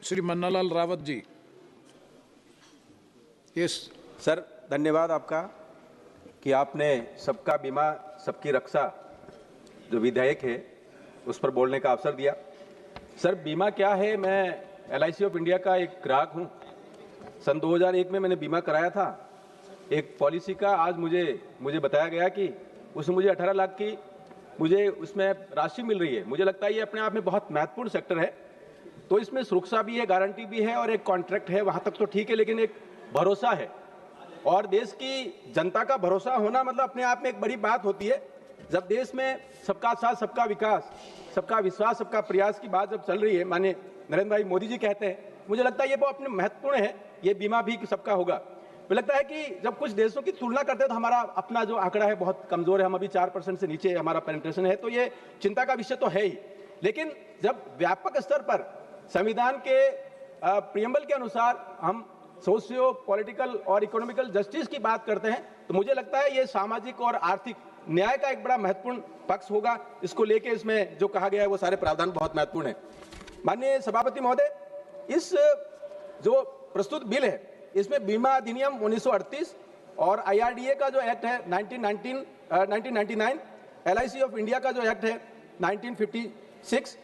Shri Mannalal Rawat ji. Yes sir, धन्यवाद आपका कि आपने सबका बीमा सबकी रक्षा जो विधेयक है उस पर बोलने का अवसर दिया। सर, बीमा क्या है? मैं LIC ऑफ इंडिया का एक ग्राहक हूं। सन 2001 में मैंने बीमा कराया था एक पॉलिसी का। आज मुझे बताया गया कि उसमें मुझे 18 लाख की मुझे उसमें राशि मिल रही है। मुझे लगता है ये अपने आप में बहुत महत्वपूर्ण सेक्टर है। तो इसमें सुरक्षा भी है, गारंटी भी है और एक कॉन्ट्रैक्ट है, वहाँ तक तो ठीक है, लेकिन एक भरोसा है और देश की जनता का भरोसा होना मतलब अपने आप में एक बड़ी बात होती है। जब देश में सबका साथ, सबका विकास, सबका विश्वास, सबका प्रयास की बात जब चल रही है, माननीय नरेंद्र भाई मोदी जी कहते हैं, मुझे लगता है ये बहुत अपने महत्वपूर्ण है। ये बीमा भी सबका होगा। मुझे लगता है कि जब कुछ देशों की तुलना करते हैं तो हमारा अपना जो आंकड़ा है बहुत कमजोर है। हम अभी 4% से नीचे हमारा पेनिट्रेशन है, तो ये चिंता का विषय तो है ही। लेकिन जब व्यापक स्तर पर संविधान के प्रियम्बल के अनुसार हम सोशियो पॉलिटिकल और इकोनॉमिकल जस्टिस की बात करते हैं, तो मुझे लगता है ये सामाजिक और आर्थिक न्याय का एक बड़ा महत्वपूर्ण पक्ष होगा। इसको लेके इसमें जो कहा गया है वो सारे प्रावधान बहुत महत्वपूर्ण है। माननीय सभापति महोदय, इस जो प्रस्तुत बिल है इसमें बीमा अधिनियम 1938 और IRDA का जो एक्ट है 1999, LIC ऑफ इंडिया का जो एक्ट है 1956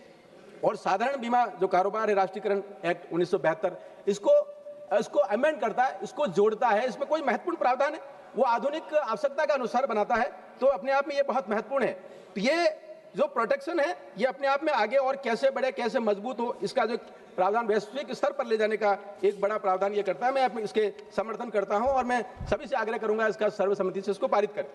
और साधारण बीमा जो कारोबार है राष्ट्रीयकरण एक्ट 1972, इसको अमेंड करता है, इसको जोड़ता है। इसमें कोई महत्वपूर्ण प्रावधान है वो आधुनिक आवश्यकता के अनुसार बनाता है, तो अपने आप में ये बहुत महत्वपूर्ण है। तो ये जो प्रोटेक्शन है ये अपने आप में आगे और कैसे बढ़े, कैसे मजबूत हो, इसका जो प्रावधान वैश्विक स्तर पर ले जाने का एक बड़ा प्रावधान ये करता है। मैं इसके समर्थन करता हूं और मैं सभी से आग्रह करूंगा इसका सर्वसम्मति से इसको पारित करें।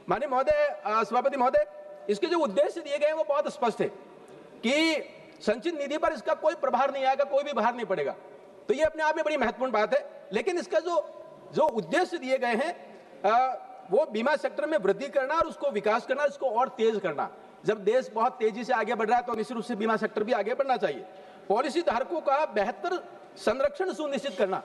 माननीय महोदय, सभापति महोदय, इसके जो उद्देश्य दिए गए हैं वो बहुत स्पष्ट है कि संचित निधि पर इसका कोई प्रभार नहीं आएगा, कोई भी भार नहीं पड़ेगा। तो ये अपने आप में बड़ी महत्वपूर्ण बात है। लेकिन इसका जो उद्देश्य दिए गए हैं वो बीमा सेक्टर में वृद्धि करना और उसको विकास करना, इसको और तेज करना। जब देश बहुत तेजी से आगे बढ़ रहा है तो निश्चित रूप से बीमा सेक्टर भी आगे बढ़ना चाहिए। पॉलिसी धारकों का बेहतर संरक्षण सुनिश्चित करना,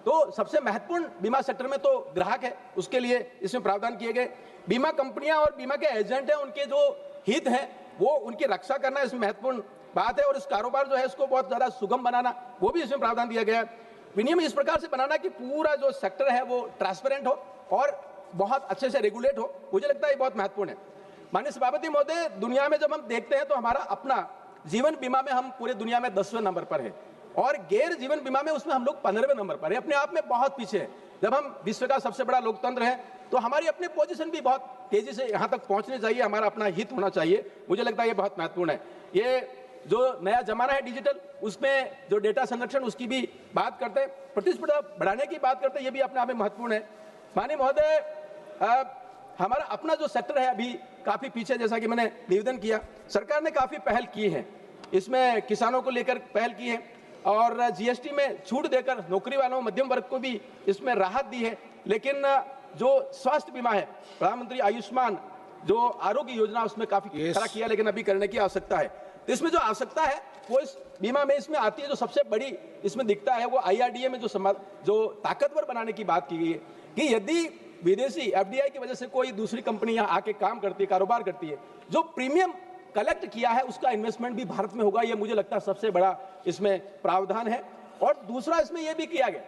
तो सबसे महत्वपूर्ण बीमा सेक्टर में तो ग्राहक है, उसके लिए इसमें प्रावधान किए गए। बीमा कंपनियां और बीमा के एजेंट हैं, उनके जो हित हैं वो उनकी रक्षा करना इसमें महत्वपूर्ण बात है। और इस कारोबार जो है इसको बहुत ज्यादा सुगम बनाना, वो भी इसमें प्रावधान दिया गया है। विनियम इस प्रकार से बनाना कि पूरा जो सेक्टर है वो ट्रांसपेरेंट हो और बहुत अच्छे से रेगुलेट हो, मुझे लगता है ये बहुत महत्वपूर्ण है। माननीय सभापति महोदय, दुनिया में जब हम देखते हैं तो हमारा अपना जीवन बीमा में हम पूरे दुनिया में 10वें नंबर पर है और गैर जीवन बीमा में उसमें हम लोग 15वें नंबर पर है। अपने आप में बहुत पीछे है। जब हम विश्व का सबसे बड़ा लोकतंत्र है तो हमारी अपनी पोजीशन भी बहुत तेजी से यहाँ तक पहुँचनी चाहिए, हमारा अपना हित होना चाहिए। मुझे लगता है ये बहुत महत्वपूर्ण है। ये जो नया जमाना है डिजिटल, उसमें जो डेटा संरक्षण उसकी भी बात करते हैं, प्रतिस्पर्धा बढ़ाने की बात करते हैं, ये भी अपने आप में महत्वपूर्ण है। माननीय महोदय, हमारा अपना जो सेक्टर है अभी काफी पीछे, जैसा कि मैंने निवेदन किया, सरकार ने काफी पहल की है। इसमें किसानों को लेकर पहल की है और GST में छूट देकर नौकरी वालों मध्यम वर्ग को भी इसमें राहत दी है। लेकिन जो स्वास्थ्य बीमा है, प्रधानमंत्री आयुष्मान जो आरोग्य योजना, उसमें काफी खरा किया, लेकिन अभी करने की आवश्यकता है। तो इसमें जो आवश्यकता है वो इस बीमा में इसमें आती है। जो सबसे बड़ी इसमें दिखता है वो IRDA में जो ताकतवर बनाने की बात की गई है कि यदि विदेशी FDI की वजह से कोई दूसरी कंपनी यहाँ आके काम करती है, कारोबार करती है, जो प्रीमियम कलेक्ट किया है उसका इन्वेस्टमेंट भी भारत में होगा। ये मुझे लगता है सबसे बड़ा इसमें प्रावधान है। और दूसरा इसमें यह भी किया गया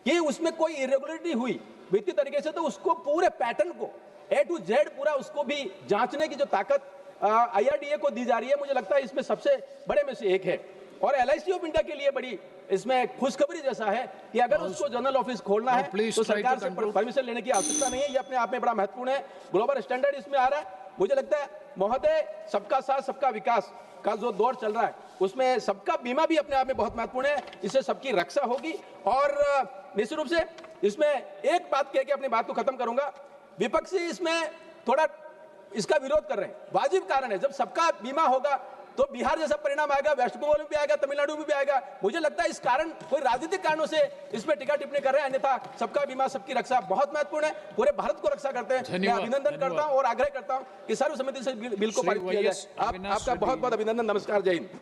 कि उसमें कोई इरेगुलरिटी हुई वित्तीय तरीके से तो उसको पूरे पैटर्न को A to Z पूरा उसको भी जांचने की जो ताकत IRDA को दी जा रही है, मुझे लगता है इसमें सबसे बड़े में से एक है। और LIC ऑफ इंडिया के लिए बड़ी इसमें खुशखबरी जैसा है कि अगर उसको जनरल ऑफिस खोलना है तो सरकार से परमिशन लेने की आवश्यकता नहीं है। ये अपने आप में बड़ा महत्वपूर्ण है। ग्लोबल स्टैंडर्ड इसमें आ रहा है। मुझे लगता है महोदय, सबका साथ सबका विकास का जो दौर चल रहा है उसमें सबका बीमा भी अपने आप में बहुत महत्वपूर्ण है। इससे सबकी रक्षा होगी। और निश्चित रूप से इसमें एक बात कह के अपनी बात को खत्म करूंगा, विपक्षी इसमें थोड़ा इसका विरोध कर रहे हैं। वाजिब कारण है, जब सबका बीमा होगा तो बिहार जैसा परिणाम आएगा, वेस्ट बंगाल में भी आएगा, तमिलनाडु में भी आएगा। मुझे लगता है इस कारण कोई राजनीतिक कारणों से इसमें टीका टिप्पणी कर रहे हैं, अन्यथा सबका बीमा सबकी रक्षा बहुत महत्वपूर्ण है। पूरे भारत को रक्षा करते हैं। मैं अभिनंदन करता हूं और आग्रह करता हूं कि सर्वसम्मति से बिल को पारित किया जाए। आपका बहुत बहुत अभिनंदन। नमस्कार, जय हिंद।